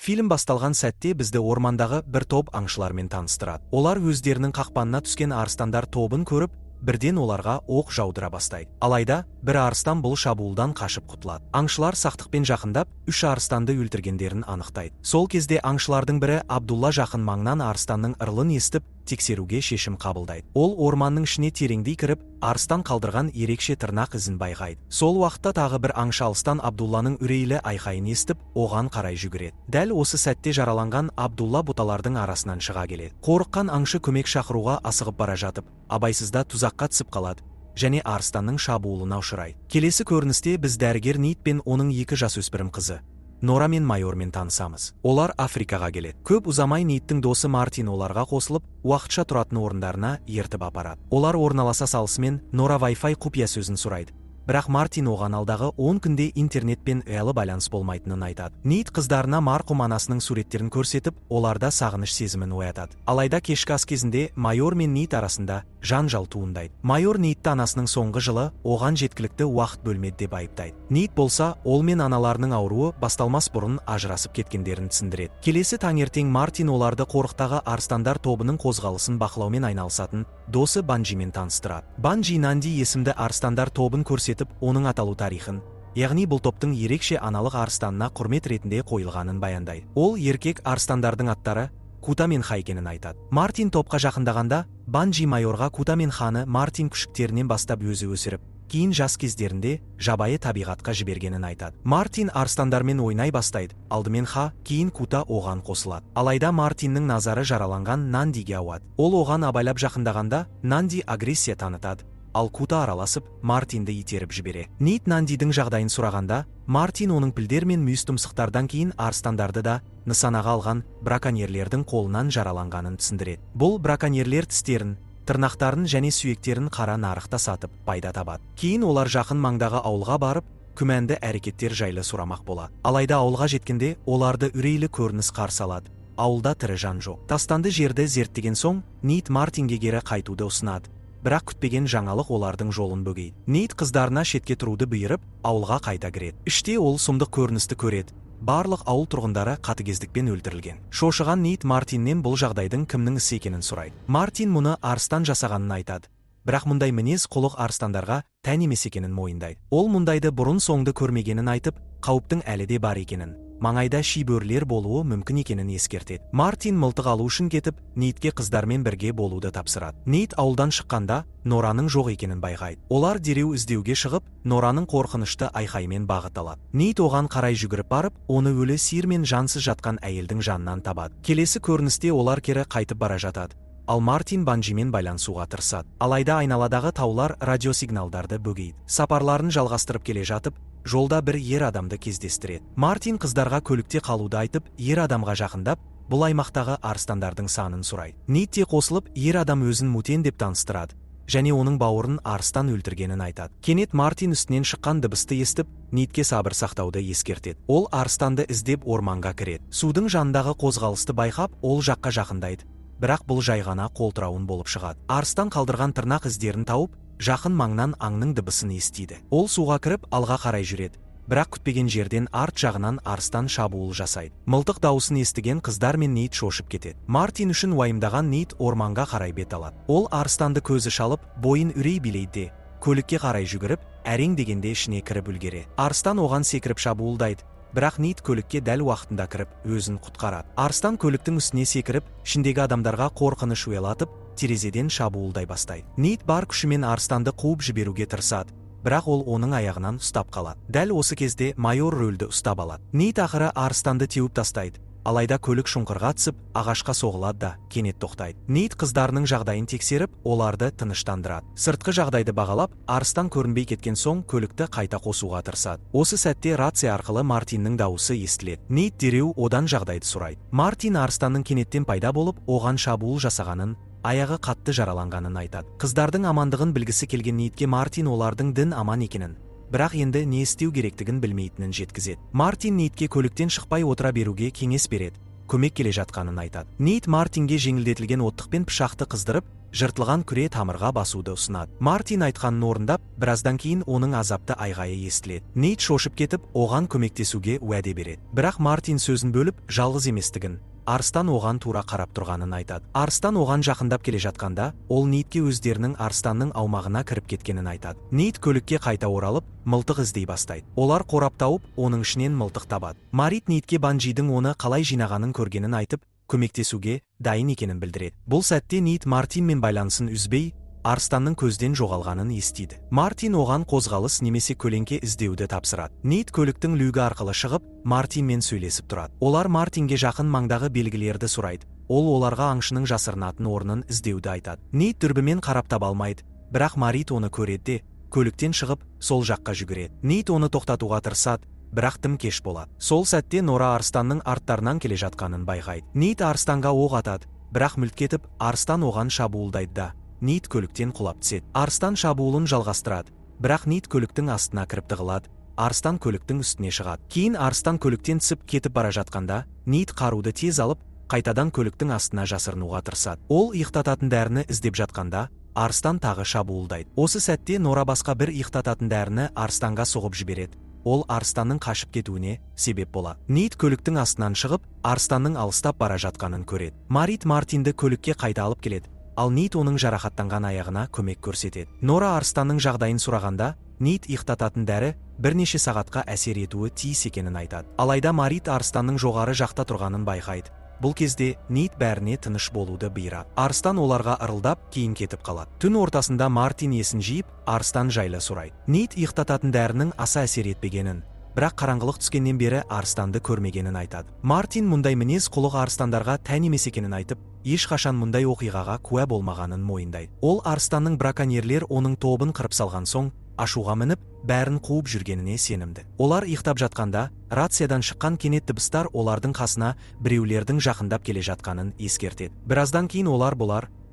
Фильм басталған сәтте бізді ормандағы бір топ аңшылармен таныстырады. Олар өздерінің қақпанына түскен арыстандар тобын көріп, бірден оларға оқ жаудыра бастайды. Алайда, бір арыстан бұл шабуылдан қашып құтылады. Аңшылар сақтықпен жақындап, 3 арыстанды өлтіргендерін анықтайды. Сол кезде аңшылардың бірі Абдулла жақын маңнан арыстанның ырылын естіп, тексеруге шешім қабылдайды. Ол орманның ішіне тереңдей кіріп, арыстан қалдырған ерекше тырнақ ізін байқайды. Сол уақытта тағы бір аңшы алыстан Абдулланың үрейлі айқайын естіп, оған қарай жүгіреді. Дәл осы сәтте жараланған Абдулла бұталардың арасынан шыға келеді. Қорыққан аңшы көмек шақыруға асығып бара жатып, абайсызда тұзаққа түсіп қалады және арыстанның шабуылына ұшырайды. Келесі көріністе біз дәрігер Нит пен оның 2 жасөспірім қызы Нора мен майормен танысамыз. Олар Африкаға келеді. Көп ұзамай Ниттің досы Мартин оларға қосылып, уақытша тұратын орындарына ертіп апарады. Олар орналаса салысымен Нора Wi-Fi құпия сөзін сұрайды. Бірақ Мартин оған алдағы 10 күнде интернетпен ұялы байланыс болмайтынын айтады. Нит қыздарына марқұм анасының суреттерін көрсетіп, оларда сағыныш сезімін оятады. Алайда кешкі ас кезінде майор мен Нит арасында жанжал туындайды. Майор Нитті анасының соңғы жылы оған жеткілікті уақыт бөлмеді деп айыптайды. Нит болса, ол мен аналарының ауруы басталмас бұрын ажырасып кеткендерін түсіндіреді. Келесі таңертең Мартин оларды қорықтағы арыстандар тобының қозғалысын бақылаумен айналысатын досы Банжимен таныстырады. Банжи Нанди есімді арыстандар тобын көрсетіп, оның аталу тарихын, яғни бұл топтың ерекше аналық арыстанына құрмет ретінде қойылғанын баяндайды. Ол еркек арыстандардың аттары Кута мен Ха екенін айтады. Мартин топқа жақындағанда, Банжи майорға Кута мен Ханы Мартин күшіктерінен бастап өзі өсіріп, кейін жас кездерінде жабайы табиғатқа жібергенін айтады. Мартин арыстандармен ойнай бастайды, алдымен Ха, кейін Кута оған қосылады. Алайда Мартиннің назары жараланған Нандиге ауады. Ол оған абайлап жақындағанда, Нанди агрессия танытады. Ал Кута араласып, Мартинді итеріп жібере. Нит Нандидің жағдайын сұрағанда, Мартин оның пілдер мен мүйіз тұмсықтардан кейін арыстандарды да нысанаға алған браконьерлердің қолынан жараланғанын түсіндіреді. Бұл браконьерлер тістерін, тырнақтарын және сүйектерін қара нарықта сатып пайда табады. Кейін олар жақын маңдағы ауылға барып, күмәнді әрекеттер жайлы сұрамақ болады. Алайда ауылға жеткенде оларды үрейлі көрініс қарсы алады. Ауылда тірі жан жоқ. Тастанды жерді зерттеген соң, Нит Мартинге кері қайтуды ұсынады. Бірақ күтпеген жаңалық олардың жолын бөгейді. Нит қыздарына шетке тұруды бұйырып, ауылға қайта кіреді. Іште ол сұмдық көріністі көреді. Барлық ауыл тұрғындары қатыгездікпен өлтірілген. Шошыған Нит Мартиннен бұл жағдайдың кімнің ісі екенін сұрайды. Мартин мұны арыстан жасағанын айтады. Бірақ мұндай мінез құлық арыстандарға тән емес екенін мойындайды. Ол мұндайды бұрын соңды көрмегенін айтып, қауіптің әлі де бар екенін, маңайда шибөрілер болуы мүмкін екенін ескертеді. Мартин мылтық алу үшін кетіп, Нитке қыздармен бірге болуды тапсырады. Нит ауылдан шыққанда, Нораның жоқ екенін байқайды. Олар дереу іздеуге шығып, Нораның қорқынышты айқаймен бағыт алады. Нит оған қарай жүгіріп барып, оны өлі сиыр мен жансыз жатқан әйелдің жанынан табады. Келесі көріністе олар кері қайтып бара жатады. Ал Мартин Банжимен байланысуға тырысады. Алайда айналадағы таулар радиосигналдарды бөгейді. Сапарларын жалғастырып келе жатып, жолда бір ер адамды кездестіреді. Мартин қыздарға көлікте қалуды айтып, ер адамға жақындап, бұл аймақтағы арыстандардың санын сұрайды. Нит те қосылып, ер адам өзін Мутен деп таныстырады және оның бауырын арыстан өлтіргенін айтады. Кенет Мартин үстінен шыққан дыбысты естіп, Нитке сабыр сақтауды ескертеді. Ол арыстанды іздеп орманға кіреді. Судың жанындағы қозғалысты байқап, ол жаққа жақындайды. Бірақ бұл жай ғана қолтырауын болып шығады. Арыстан қалдырған тырнақ іздерін тауып, жақын маңнан аңның дыбысын естиді. Ол суға кіріп, алға қарай жүреді. Бірақ күтпеген жерден арт жағынан арыстан шабуыл жасайды. Мылтық дауысын естіген қыздар мен Нит шошып кетеді. Мартин үшін уайымдаған Нит орманға қарай бет алады. Ол арыстанды көзі шалып, бойын үрей билейді. Көлікке қарай жүгіріп, әрең дегенде ішіне кіріп үлгереді. Арыстан оған секіріп шабуылдайды. Бірақ Нит көлікке дәл уақытында кіріп, өзін құтқарады. Арыстан көліктің үстіне секіріп, ішіндегі адамдарға қорқыныш ұялатып, терезеден шабуылдай бастайды. Нит бар күшімен арыстанды қуып жіберуге тырысады. Бірақ ол оның аяғынан ұстап қалады. Дәл осы кезде майор рөлді ұстап алады. Нит ақыры арыстанды теуіп тастайды. Алайда көлік шұңқырға түсіп, ағашқа соғылады да кенет тоқтайды. Нит қыздарының жағдайын тексеріп, оларды тыныштандырады. Сыртқы жағдайды бағалап, арыстан көрінбей кеткен соң көлікті қайта қосуға тырысады. Осы сәтте рация арқылы Мартиннің дауысы естіледі. Нит дереу одан жағдайды сұрайды. Мартин арыстанның кенеттен пайда болып, оған шабуыл жасағанын, аяғы қатты жараланғанын айтады. Қыздардың амандығын білгісі келген Нитке Мартин олардың дін аман екенін, бірақ енді не істеу керектігін білмейтінін жеткізеді. Мартин Нитке көліктен шықпай отыра беруге кеңес береді. көмек келе жатқанын айтады. Нейт Мартинге жеңілдетілген оттықпен пышақты қыздырып, жыртылған күре тамырға басуды ұсынады. Мартин айтқанын орындап, біраздан кейін оның азапты айғайы естіледі. Нейт шошып кетіп, оған көмектесуге уәде береді. Бірақ Мартин сөзін бөліп, жалғыз еместігін, арыстан оған тура қарап тұрғанын айтады. Арыстан оған жақындап келе жатқанда, ол Нейтке өздерінің арыстанның аумағына кіріп кеткенін айтады. Нейт көлікке қайта оралып, мылтық іздей бастайды. Олар қорап тауып, оның ішінен мылтық табады. Марит Нейтке Банджидің оны қалай жинағанын көргенін айтып, көмектесуге дайын екенін білдіреді. Бұл сәтте Нейт Мартинмен байланысын үзбей, арыстанның көзден жоғалғанын естиді. Мартин оған қозғалыс немесе көлеңке іздеуді тапсырады. Нейт көліктің люгі арқылы шығып, Мартинмен сөйлесіп тұрады. Олар Мартинге жақын маңдағы белгілерді сұрайды. Ол оларға аңшының жасырынатын орнын іздеуді айтады. Нейт дүрбімен қарап таба алмайды, бірақ Марит оны көреді де, көліктен шығып, сол жаққа жүгіреді. Нейт оны тоқтатуға тырысады, бірақ тым кеш болады. Сол сәтте Нора арыстанның арттарынан келе жатқанын байқайды. Нейт арыстанға оқ атады, бірақ мүлт кетіп, арыстан оған шабуылдайды да Нейт көліктен құлап түседі. Арыстан шабуылын жалғастырады, бірақ Нейт көліктің астына кіріп тығылады. Арыстан көліктің үстіне шығады. Кейін арыстан көліктен түсіп кетіп бара жатқанда, Нейт қаруды тез алып, қайтадан көліктің астына жасырынуға тырысады. Ол иықтататын дәріні іздеп жатқанда, арыстан тағы шабуылдайды. Осы сәтте Нора басқа бір иықтататын дәріні арыстанға соғып жібереді. Ол арыстанның қашып кетуіне себеп болады. Нейт көліктің астынан шығып, арыстанның алыстап бара жатқанын көреді. Марит Мартинді көлікке қайта алып келеді. Ал Нейт оның жарақаттанған аяғына көмек көрсетеді. Нора арыстанның жағдайын сұрағанда, Нейт иықтататын дәрі бірнеше сағатқа әсер етуі тиіс екенін айтады. Алайда Марит арыстанның жоғары жақта тұрғанын байқайды. Бұл кезде Нейт бәріне тыныш болуды бұйырады. Арыстан оларға ырылдап, кейін кетіп қалады. Түн ортасында Мартин есін жиып, арыстан жайлы сұрайды. Нейт иықтататын дәрінің аса әсер етпегенін, бірақ қараңғылық түскеннен бері арыстанды көрмегенін айтады. Мартин мұндай мінез құлық арыстандарға тән емес екенін айтып, ешқашан мұндай оқиғаға куә болмағанын мойындайды. Ол арыстанның браконьерлер оның тобын қырып салған соң, ашуға мініп, бәрін қуып жүргеніне сенімді. Олар иықтап жатқанда, рациядан шыққан кенет дыбыстар олардың қасына біреулердің жақындап келе жатқанын ескертеді. Біраздан кейін олар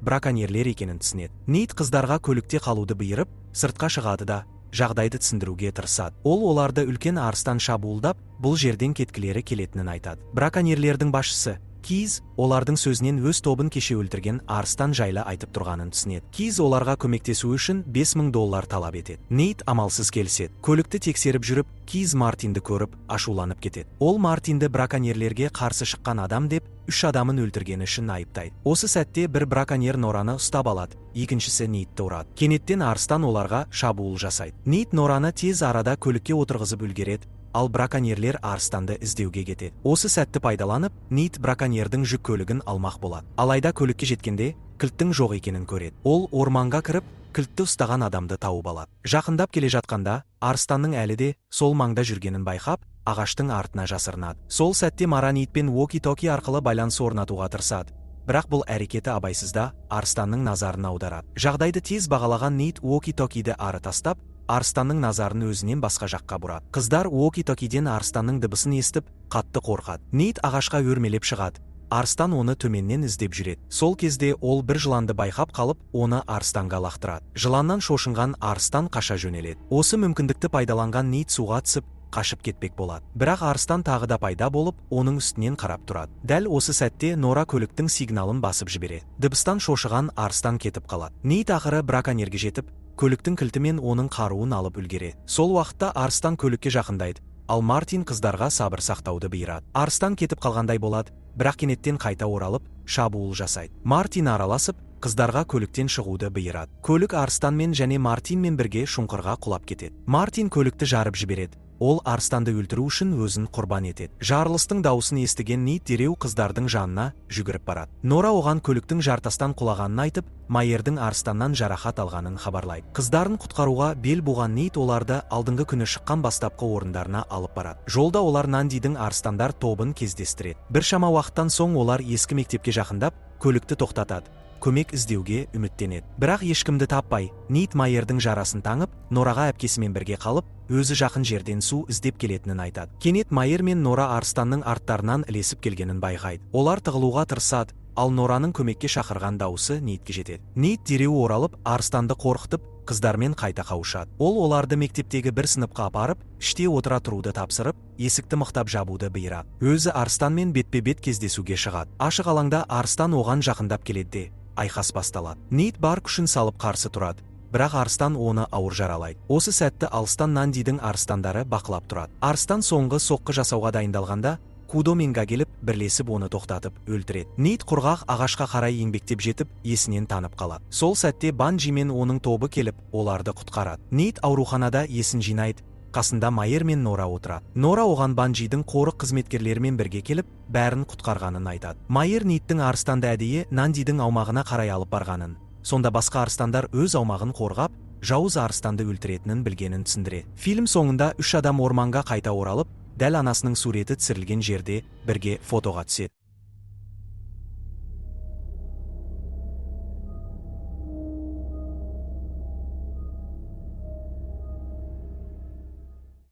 браконьерлер екенін түсінеді. Нейт қыздарға көлікте қалуды бұйырып, сыртқа шығады да жағдайды түсіндіруге тырысады. Ол оларды үлкен арыстан шабуылдап, бұл жерден кеткілері келетінін айтады. Браконьерлердің басшысы Киз олардың сөзінен өз тобын кеше өлтірген арыстан жайлы айтып тұрғанын түсінеді. Киз оларға көмектесу үшін $5000 талап етеді. Нейт амалсыз келіседі. Көлікті тексеріп жүріп, Киз Мартинді көріп, ашуланып кетеді. Ол Мартинді браконьерлерге қарсы шыққан адам деп, 3 адамын өлтіргені үшін айыптайды. Осы сәтте бір браконьер Нораны ұстап алады, екіншісі Нейтті ұрады. Кенеттен арыстан оларға шабуыл жасайды. Нейт Нораны тез арада көлікке отырғызып үлгереді, ал браконьерлер арыстанды іздеуге кетеді. Осы сәтті пайдаланып, Нейт браконьердің жүк көлігін алмақ болады. Алайда көлікке жеткенде, кілттің жоқ екенін көреді. Ол орманға кіріп, кілтті ұстаған адамды тауып алады. Жақындап келе жатқанда, арыстанның әлі де сол маңда жүргенін байқап, ағаштың артына жасырынады. Сол сәтте Мара Нейтпен уоки-токи арқылы байланыс орнатуға тырысады. Бірақ бұл әрекеті абайсызда арыстанның назарын аударады. Жағдайды тез бағалаған Нейт уоки-токиді ары тастап, арыстанның назарын өзінен басқа жаққа бұрады. Қыздар уоки-токиден арыстанның дыбысын естіп, қатты қорқады. Нейт ағашқа өрмелеп шығады. Арыстан оны төменнен іздеп жүреді. Сол кезде ол бір жыланды байқап қалып, оны арыстанға лақтырады. Жыланнан шошынған арыстан қаша жөнеледі. Осы мүмкіндікті пайдаланған Нейт суға түсіп, қашып кетпек болады. Бірақ арыстан тағы да пайда болып, оның үстінен қарап тұрады. Дәл осы сәтте Нора көліктің сигналын басып жібереді. Дыбыстан шошыған арыстан кетіп қалады. Нейт ақыры браконьерге жетіп, көліктің кілті мен оның қаруын алып үлгереді. Сол уақытта арыстан көлікке жақындайды, ал Мартин қыздарға сабыр сақтауды бұйырады. Арыстан кетіп қалғандай болады, бірақ кенеттен қайта оралып, шабуыл жасайды. Мартин араласып, қыздарға көліктен шығуды бұйырады. Көлік арыстанмен және Мартинмен бірге шұңқырға құлап кетеді. Мартин көлікті жарып жібереді. Ол арыстанды өлтіру үшін өзін құрбан етеді. Жарылыстың дауысын естіген Нейт дереу қыздардың жанына жүгіріп барады. Нора оған көліктің жартастан құлағанын айтып, Майердің арыстаннан жарақат алғанын хабарлайды. Қыздарын құтқаруға бел буған Нейт оларды алдыңғы күні шыққан бастапқы орындарына алып барады. Жолда олар Нандидің арыстандар тобын кездестіреді. Біршама уақыттан соң олар ескі мектепке жақындап, көлікті тоқтатады. Көмек іздеуге үміттенеді. Бірақ ешкімді таппай, Нейт Майердің жарасын таңып, Нораға әпкесімен бірге қалып, өзі жақын жерден су іздеп келетінін айтады. Кенет Майер мен Нора арыстанның арттарынан ілесіп келгенін байқайды. Олар тығылуға тырысады, ал Нораның көмекке шақырған дауысы Нейтке жетеді. Нейт дереу оралып, арыстанды қорқытып, қыздармен қайта қауышады. Ол оларды мектептегі бір сыныпқа апарып, іште отыра тұруды тапсырып, есікті мықтап жабуды бұйырады. Өзі арыстанмен бетпе-бет кездесуге шығады. Ашық алаңда арыстан оған жақындап келеді де, айқас басталады. Нейт бар күшін салып қарсы тұрады. Бірақ арыстан оны ауыр жаралайды. Осы сәтті алыстан Нандидің арыстандары бақылап тұрады. Арыстан соңғы соққы жасауға дайындалғанда, Кудо мен Га келіп, бірлесіп оны тоқтатып өлтіреді. Нейт құрғақ ағашқа қарай еңбектеп жетіп, есінен танып қалады. Сол сәтте Банджи мен оның тобы келіп, оларды құтқарады. Нейт ауруханада есін жинайды. Қасында Майер мен Нора отырады. Нора оған Банджидің қорық қызметкерлерімен бірге келіп, бәрін құтқарғанын айтады. Майер Нейттің арыстанды әдейі Нандидің аумағына қарай алып барғанын, сонда басқа арыстандар өз аумағын қорғап, жауыз арыстанды өлтіретінін білгенін түсіндіреді. Фильм соңында 3 адам орманға қайта оралып, дәл анасының суреті түсірілген жерде бірге фотоға түседі.